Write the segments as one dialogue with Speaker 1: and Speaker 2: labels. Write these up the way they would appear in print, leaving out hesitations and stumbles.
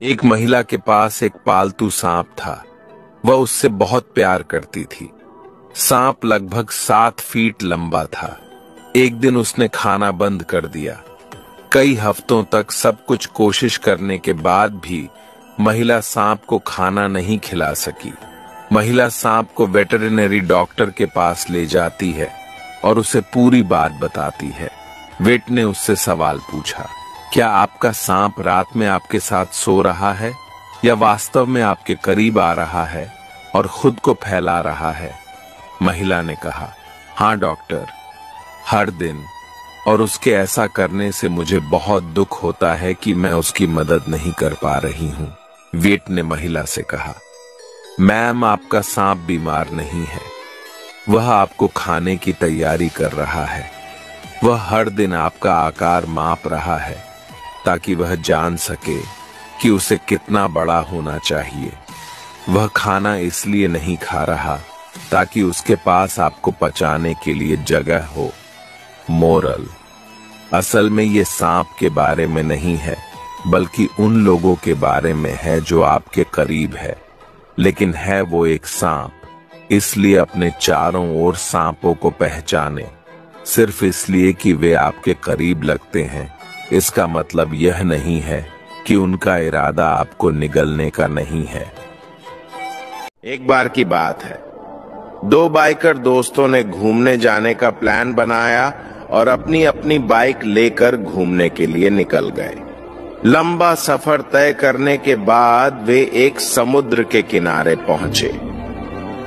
Speaker 1: एक महिला के पास एक पालतू सांप था। वह उससे बहुत प्यार करती थी। सांप लगभग 7 फीट लंबा था। एक दिन उसने खाना बंद कर दिया। कई हफ्तों तक सब कुछ कोशिश करने के बाद भी महिला सांप को खाना नहीं खिला सकी। महिला सांप को वेटरिनरी डॉक्टर के पास ले जाती है और उसे पूरी बात बताती है। वेट ने उससे सवाल पूछा, क्या आपका सांप रात में आपके साथ सो रहा है या वास्तव में आपके करीब आ रहा है और खुद को फैला रहा है? महिला ने कहा, हाँ डॉक्टर, हर दिन, और उसके ऐसा करने से मुझे बहुत दुख होता है कि मैं उसकी मदद नहीं कर पा रही हूँ। वेट ने महिला से कहा, मैम, आपका सांप बीमार नहीं है। वह आपको खाने की तैयारी कर रहा है। वह हर दिन आपका आकार माप रहा है ताकि वह जान सके कि उसे कितना बड़ा होना चाहिए। वह खाना इसलिए नहीं खा रहा ताकि उसके पास आपको पचाने के लिए जगह हो। मोरल: असल में ये सांप के बारे में नहीं है, बल्कि उन लोगों के बारे में है जो आपके करीब है। लेकिन है वो एक सांप, इसलिए अपने चारों ओर सांपों को पहचाने। सिर्फ इसलिए कि वे आपके करीब लगते हैं, इसका मतलब यह नहीं है कि उनका इरादा आपको निगलने का नहीं है।
Speaker 2: एक बार की बात है, 2 बाइकर दोस्तों ने घूमने जाने का प्लान बनाया और अपनी अपनी बाइक लेकर घूमने के लिए निकल गए। लंबा सफर तय करने के बाद वे एक समुद्र के किनारे पहुंचे।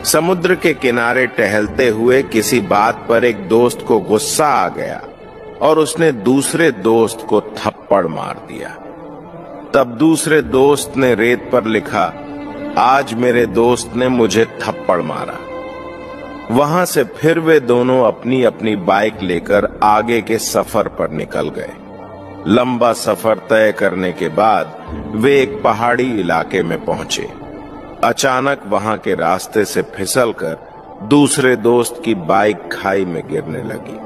Speaker 2: समुद्र के किनारे टहलते हुए किसी बात पर एक दोस्त को गुस्सा आ गया और उसने दूसरे दोस्त को थप्पड़ मार दिया। तब दूसरे दोस्त ने रेत पर लिखा, आज मेरे दोस्त ने मुझे थप्पड़ मारा। वहां से फिर वे दोनों अपनी अपनी बाइक लेकर आगे के सफर पर निकल गए। लंबा सफर तय करने के बाद वे एक पहाड़ी इलाके में पहुंचे। अचानक वहां के रास्ते से फिसलकर दूसरे दोस्त की बाइक खाई में गिरने लगी।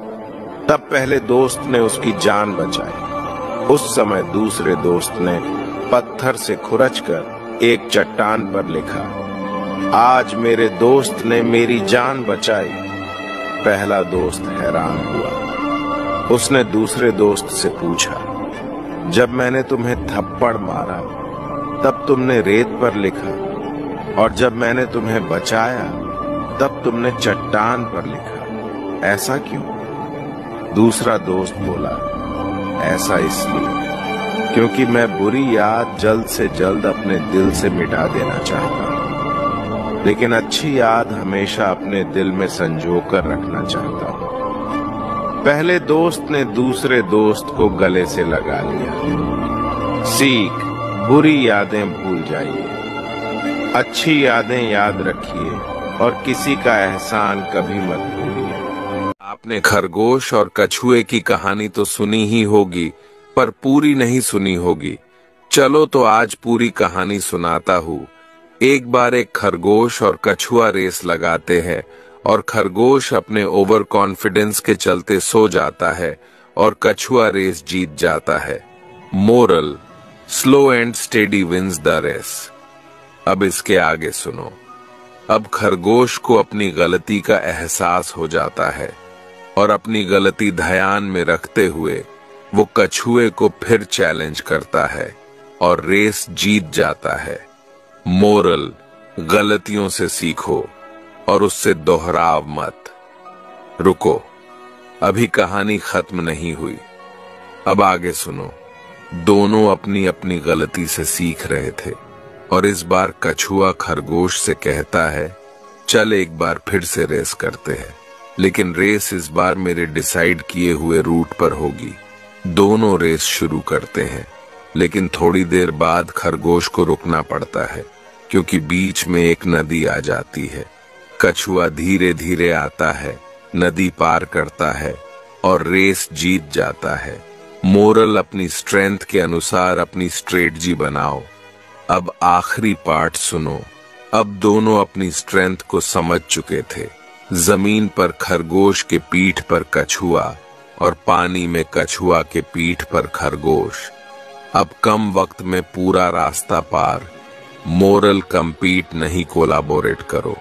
Speaker 2: तब पहले दोस्त ने उसकी जान बचाई। उस समय दूसरे दोस्त ने पत्थर से खुरचकर एक चट्टान पर लिखा, आज मेरे दोस्त ने मेरी जान बचाई। पहला दोस्त हैरान हुआ। उसने दूसरे दोस्त से पूछा, जब मैंने तुम्हें थप्पड़ मारा तब तुमने रेत पर लिखा, और जब मैंने तुम्हें बचाया तब तुमने चट्टान पर लिखा, ऐसा क्यों? दूसरा दोस्त बोला, ऐसा इसलिए क्योंकि मैं बुरी याद जल्द से जल्द अपने दिल से मिटा देना चाहता हूं, लेकिन अच्छी याद हमेशा अपने दिल में संजो कर रखना चाहता हूं। पहले दोस्त ने दूसरे दोस्त को गले से लगा लिया। सीख: बुरी यादें भूल जाइए, अच्छी यादें याद रखिए और किसी का एहसान कभी मत भूलिए।
Speaker 1: आपने खरगोश और कछुए की कहानी तो सुनी ही होगी, पर पूरी नहीं सुनी होगी। चलो तो आज पूरी कहानी सुनाता हूँ। एक बार एक खरगोश और कछुआ रेस लगाते हैं और खरगोश अपने ओवर कॉन्फिडेंस के चलते सो जाता है और कछुआ रेस जीत जाता है। Moral: slow and steady wins the race. अब इसके आगे सुनो। अब खरगोश को अपनी गलती का एहसास हो जाता है और अपनी गलती ध्यान में रखते हुए वो कछुए को फिर चैलेंज करता है और रेस जीत जाता है। मोरल: गलतियों से सीखो और उससे दोहराव मत। रुको, अभी कहानी खत्म नहीं हुई। अब आगे सुनो। दोनों अपनी अपनी गलती से सीख रहे थे और इस बार कछुआ खरगोश से कहता है, चल एक बार फिर से रेस करते हैं, लेकिन रेस इस बार मेरे डिसाइड किए हुए रूट पर होगी। दोनों रेस शुरू करते हैं, लेकिन थोड़ी देर बाद खरगोश को रुकना पड़ता है क्योंकि बीच में एक नदी आ जाती है। कछुआ धीरे धीरे आता है, नदी पार करता है और रेस जीत जाता है। मोरल: अपनी स्ट्रेंथ के अनुसार अपनी स्ट्रेटजी बनाओ। अब आखिरी पार्ट सुनो। अब दोनों अपनी स्ट्रेंथ को समझ चुके थे। जमीन पर खरगोश के पीठ पर कछुआ और पानी में कछुआ के पीठ पर खरगोश। अब कम वक्त में पूरा रास्ता पार। मोरल कम्पीट नहीं, कोलाबोरेट करो।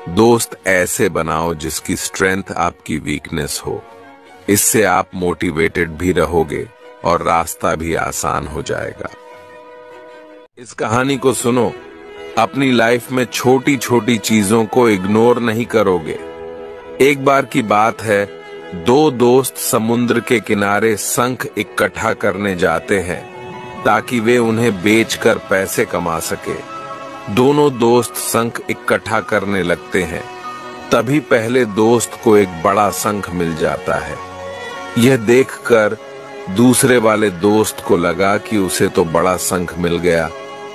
Speaker 1: दोस्त ऐसे बनाओ जिसकी स्ट्रेंथ आपकी वीकनेस हो। इससे आप मोटिवेटेड भी रहोगे और रास्ता भी आसान हो जाएगा। इस कहानी को सुनो, अपनी लाइफ में छोटी छोटी चीजों को इग्नोर नहीं करोगे। एक बार की बात है, दो दोस्त समुद्र के किनारे शंख इकट्ठा करने जाते हैं ताकि वे उन्हें बेचकर पैसे कमा सके। दोनों दोस्त शंख इकट्ठा करने लगते हैं। तभी पहले दोस्त को एक बड़ा शंख मिल जाता है। यह देखकर दूसरे वाले दोस्त को लगा कि उसे तो बड़ा शंख मिल गया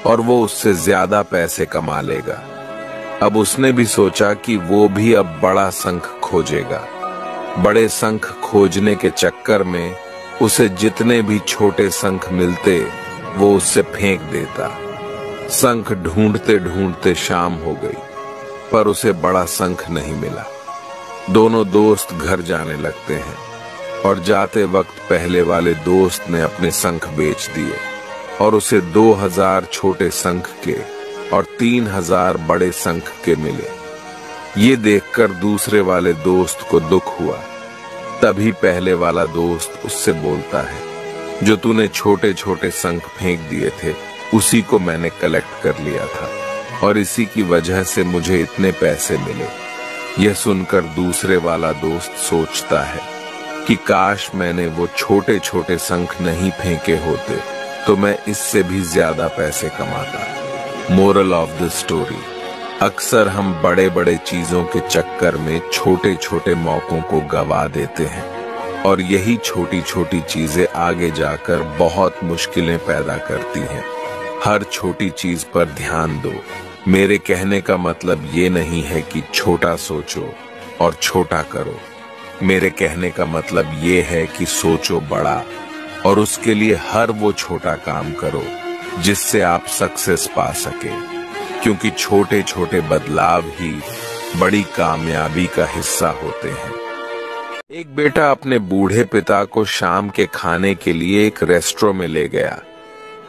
Speaker 1: और वो उससे ज्यादा पैसे कमा लेगा। अब उसने भी सोचा कि वो भी अब बड़ा शंख खोजेगा। बड़े शंख खोजने के चक्कर में उसे जितने भी छोटे शंख मिलते वो उससे फेंक देता। शंख ढूंढते ढूंढते शाम हो गई, पर उसे बड़ा शंख नहीं मिला। दोनों दोस्त घर जाने लगते हैं और जाते वक्त पहले वाले दोस्त ने अपने शंख बेच दिए और उसे 2000 छोटे शंख के और 3000 बड़े शंख के मिले। ये देखकर दूसरे वाले दोस्त को दुख हुआ। तभी पहले वाला दोस्त उससे बोलता है, जो तूने छोटे छोटे शंख फेंक दिए थे उसी को मैंने कलेक्ट कर लिया था और इसी की वजह से मुझे इतने पैसे मिले। यह सुनकर दूसरे वाला दोस्त सोचता है कि काश मैंने वो छोटे छोटे शंख नहीं फेंके होते तो मैं इससे भी ज्यादा पैसे कमाता। मोरल ऑफ द स्टोरी, अक्सर हम बड़े बड़े चीजों के चक्कर में छोटे छोटे मौकों को गवा देते हैं और यही छोटी छोटी चीजें आगे जाकर बहुत मुश्किलें पैदा करती हैं। हर छोटी चीज पर ध्यान दो। मेरे कहने का मतलब ये नहीं है कि छोटा सोचो और छोटा करो। मेरे कहने का मतलब ये है कि सोचो बड़ा और उसके लिए हर वो छोटा काम करो जिससे आप सक्सेस पा सके, क्योंकि छोटे छोटे बदलाव ही बड़ी कामयाबी का हिस्सा होते हैं। एक बेटा अपने बूढ़े पिता को शाम के खाने के लिए एक रेस्टोरेंट में ले गया।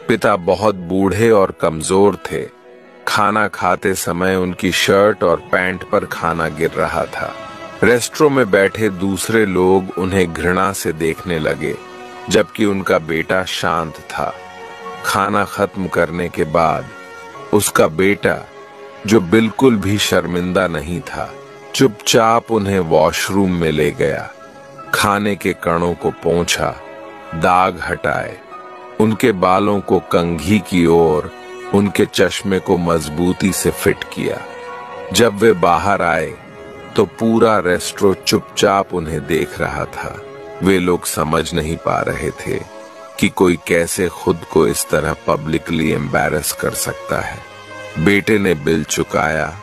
Speaker 1: पिता बहुत बूढ़े और कमजोर थे। खाना खाते समय उनकी शर्ट और पैंट पर खाना गिर रहा था। रेस्टोरेंट में बैठे दूसरे लोग उन्हें घृणा से देखने लगे, जबकि उनका बेटा शांत था। खाना खत्म करने के बाद उसका बेटा, जो बिल्कुल भी शर्मिंदा नहीं था, चुपचाप उन्हें वॉशरूम में ले गया। खाने के कणों को पोंछा, दाग हटाए, उनके बालों को कंघी की ओर, उनके चश्मे को मजबूती से फिट किया। जब वे बाहर आए तो पूरा रेस्टोरेंट चुपचाप उन्हें देख रहा था। वे लोग समझ नहीं पा रहे थे कि कोई कैसे खुद को इस तरह पब्लिकली एम्बैरस कर सकता है। बेटे ने बिल चुकाया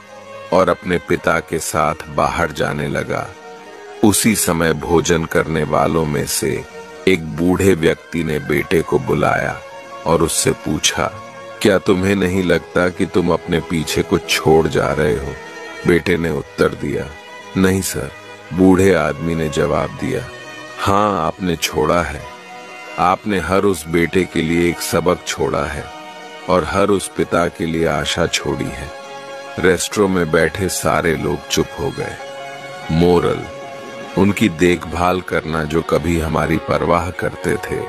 Speaker 1: और अपने पिता के साथ बाहर जाने लगा। उसी समय भोजन करने वालों में से एक बूढ़े व्यक्ति ने बेटे को बुलाया और उससे पूछा, क्या तुम्हें नहीं लगता कि तुम अपने पीछे कुछ छोड़ जा रहे हो? बेटे ने उत्तर दिया, नहीं सर। बूढ़े आदमी ने जवाब दिया, हाँ आपने छोड़ा है। आपने हर उस बेटे के लिए एक सबक छोड़ा है और हर उस पिता के लिए आशा छोड़ी है। रेस्टोरेंट में बैठे सारे लोग चुप हो गए। मोरल, उनकी देखभाल करना जो कभी हमारी परवाह करते थे,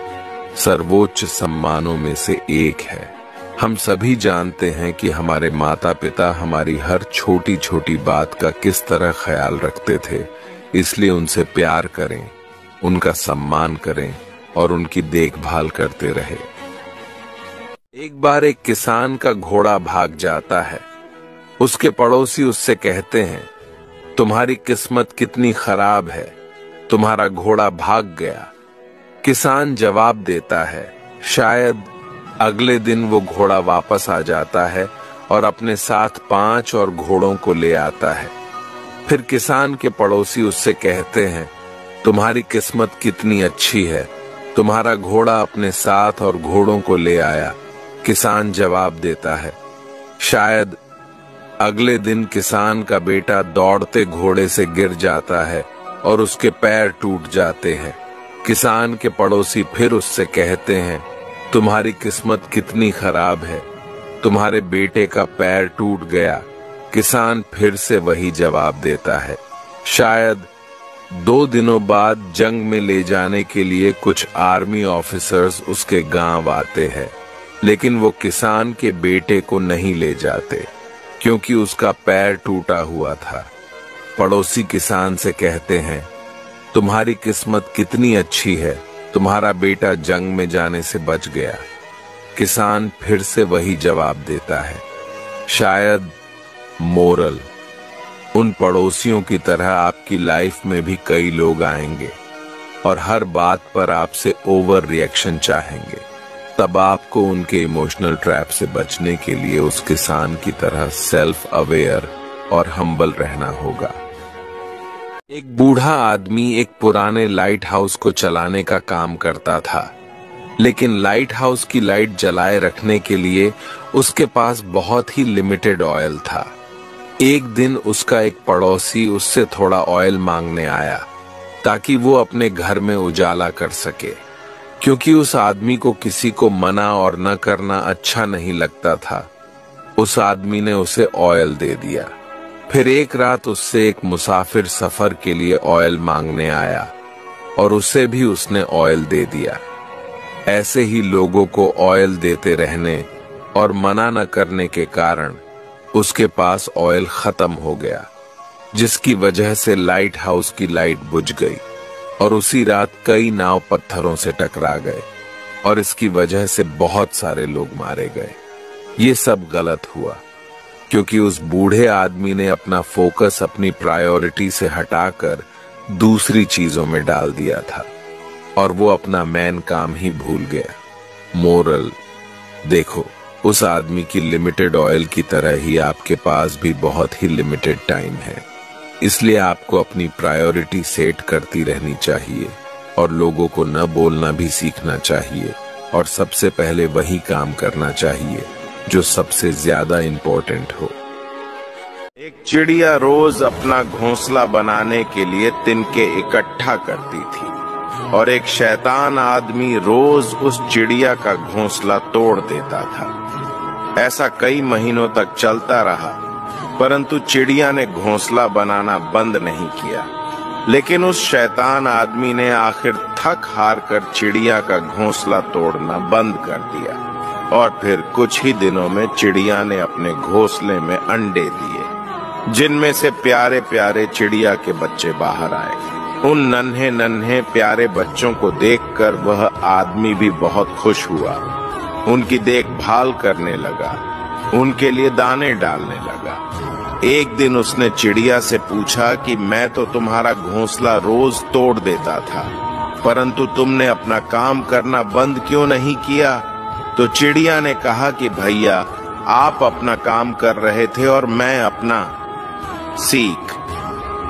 Speaker 1: सर्वोच्च सम्मानों में से एक है। हम सभी जानते हैं कि हमारे माता पिता हमारी हर छोटी छोटी बात का किस तरह ख्याल रखते थे, इसलिए उनसे प्यार करें, उनका सम्मान करें और उनकी देखभाल करते रहे। एक बार एक किसान का घोड़ा भाग जाता है। उसके पड़ोसी उससे कहते हैं, तुम्हारी किस्मत कितनी खराब है, तुम्हारा घोड़ा भाग गया। किसान जवाब देता है, शायद अगले दिन वो घोड़ा वापस आ जाता है और अपने साथ 5 और घोड़ों को ले आता है। फिर किसान के पड़ोसी उससे कहते हैं, तुम्हारी किस्मत कितनी अच्छी है, तुम्हारा घोड़ा अपने साथ और घोड़ों को ले आया। किसान जवाब देता है, शायद अगले दिन किसान का बेटा दौड़ते घोड़े से गिर जाता है और उसके पैर टूट जाते हैं। किसान के पड़ोसी फिर उससे कहते हैं, तुम्हारी किस्मत कितनी खराब है, तुम्हारे बेटे का पैर टूट गया। किसान फिर से वही जवाब देता है। शायद 2 दिनों बाद जंग में ले जाने के लिए कुछ आर्मी ऑफिसर्स उसके गांव आते हैं, लेकिन वो किसान के बेटे को नहीं ले जाते क्योंकि उसका पैर टूटा हुआ था। पड़ोसी किसान से कहते हैं, तुम्हारी किस्मत कितनी अच्छी है, तुम्हारा बेटा जंग में जाने से बच गया। किसान फिर से वही जवाब देता है। शायद मोरल, उन पड़ोसियों की तरह आपकी लाइफ में भी कई लोग आएंगे और हर बात पर आपसे ओवर रिएक्शन चाहेंगे। तब आपको उनके इमोशनल ट्रैप से बचने के लिए उस किसान की तरह सेल्फ अवेयर और हम्बल रहना होगा। एक बूढ़ा आदमी एक पुराने लाइट हाउस को चलाने का काम करता था, लेकिन लाइट हाउस की लाइट जलाए रखने के लिए उसके पास बहुत ही लिमिटेड ऑयल था। एक दिन उसका एक पड़ोसी उससे थोड़ा ऑयल मांगने आया ताकि वो अपने घर में उजाला कर सके। क्योंकि उस आदमी को किसी को मना और न करना अच्छा नहीं लगता था, उस आदमी ने उसे ऑयल दे दिया। फिर एक रात उससे एक मुसाफिर सफर के लिए ऑयल मांगने आया और उसे भी उसने ऑयल दे दिया। ऐसे ही लोगों को ऑयल देते रहने और मना न करने के कारण उसके पास ऑयल खत्म हो गया, जिसकी वजह से लाइट हाउस की लाइट बुझ गई और उसी रात कई नाव पत्थरों से टकरा गए और इसकी वजह से बहुत सारे लोग मारे गए। ये सब गलत हुआ क्योंकि उस बूढ़े आदमी ने अपना फोकस अपनी प्रायोरिटी से हटाकर दूसरी चीजों में डाल दिया था और वो अपना मेन काम ही भूल गया। मोरल, देखो, उस आदमी की लिमिटेड ऑयल की तरह ही आपके पास भी बहुत ही लिमिटेड टाइम है, इसलिए आपको अपनी प्रायोरिटी सेट करती रहनी चाहिए और लोगों को न बोलना भी सीखना चाहिए और सबसे पहले वही काम करना चाहिए जो सबसे ज्यादा इम्पोर्टेंट हो।
Speaker 2: एक चिड़िया रोज अपना घोंसला बनाने के लिए तिनके इकट्ठा करती थी और एक शैतान आदमी रोज उस चिड़िया का घोंसला तोड़ देता था। ऐसा कई महीनों तक चलता रहा, परंतु चिड़िया ने घोंसला बनाना बंद नहीं किया। लेकिन उस शैतान आदमी ने आखिर थक हार कर चिड़िया का घोंसला तोड़ना बंद कर दिया और फिर कुछ ही दिनों में चिड़िया ने अपने घोंसले में अंडे दिए, जिनमें से प्यारे प्यारे चिड़िया के बच्चे बाहर आए। उन नन्हे नन्हे प्यारे बच्चों को देखकर वह आदमी भी बहुत खुश हुआ, उनकी देखभाल करने लगा, उनके लिए दाने डालने लगा। एक दिन उसने चिड़िया से पूछा कि मैं तो तुम्हारा घोंसला रोज तोड़ देता था, परंतु तुमने अपना काम करना बंद क्यों नहीं किया? तो चिड़िया ने कहा कि भैया, आप अपना काम कर रहे थे और मैं अपना। सीख,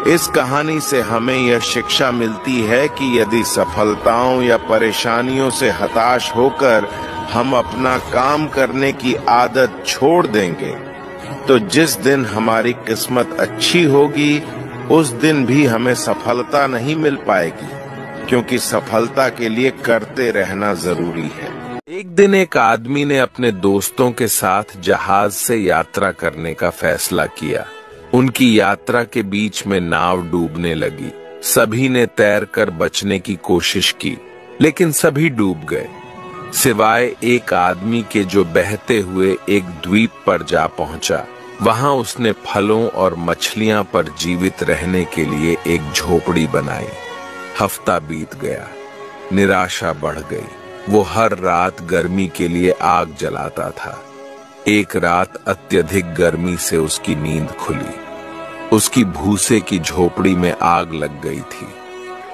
Speaker 2: इस कहानी से हमें यह शिक्षा मिलती है कि यदि सफलताओं या परेशानियों से हताश होकर हम अपना काम करने की आदत छोड़ देंगे, तो जिस दिन हमारी किस्मत अच्छी होगी उस दिन भी हमें सफलता नहीं मिल पाएगी, क्योंकि सफलता के लिए करते रहना जरूरी है।
Speaker 1: एक दिन एक आदमी ने अपने दोस्तों के साथ जहाज से यात्रा करने का फैसला किया। उनकी यात्रा के बीच में नाव डूबने लगी। सभी ने तैरकर बचने की कोशिश की, लेकिन सभी डूब गए सिवाय एक आदमी के, जो बहते हुए एक द्वीप पर जा पहुंचा। वहां उसने फलों और मछलियां पर जीवित रहने के लिए एक झोपड़ी बनाई। हफ्ता बीत गया, निराशा बढ़ गई। वो हर रात गर्मी के लिए आग जलाता था। एक रात अत्यधिक गर्मी से उसकी नींद खुली। उसकी भूसे की झोपड़ी में आग लग गई थी।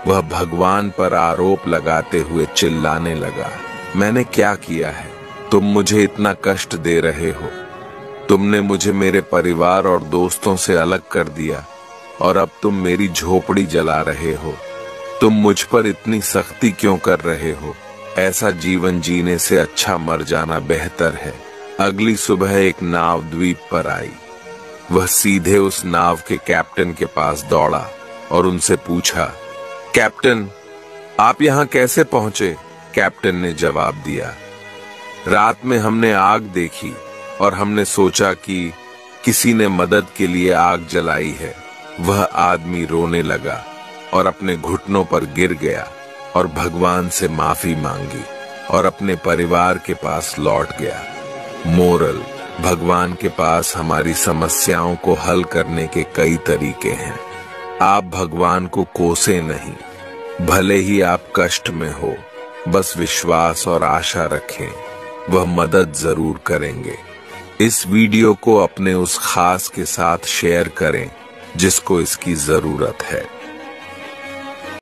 Speaker 1: वह भगवान पर आरोप लगाते हुए चिल्लाने लगा, मैंने क्या किया है? तुम मुझे इतना कष्ट दे रहे हो। तुमने मुझे मेरे परिवार और दोस्तों से अलग कर दिया और अब तुम मेरी झोपड़ी जला रहे हो। तुम मुझ पर इतनी सख्ती क्यों कर रहे हो? ऐसा जीवन जीने से अच्छा मर जाना बेहतर है। अगली सुबह एक नाव द्वीप पर आई। वह सीधे उस नाव के कैप्टन के पास दौड़ा और उनसे पूछा, कैप्टन, आप यहाँ कैसे पहुंचे? कैप्टन ने जवाब दिया, रात में हमने आग देखी और हमने सोचा कि किसी ने मदद के लिए आग जलाई है। वह आदमी रोने लगा और अपने घुटनों पर गिर गया और भगवान से माफी मांगी और अपने परिवार के पास लौट गया। मोरल: भगवान के पास हमारी समस्याओं को हल करने के कई तरीके हैं। आप भगवान को कोसे नहीं, भले ही आप कष्ट में हो, बस विश्वास और आशा रखें, वह मदद जरूर करेंगे। इस वीडियो को अपने उस खास के साथ शेयर करें जिसको इसकी जरूरत है।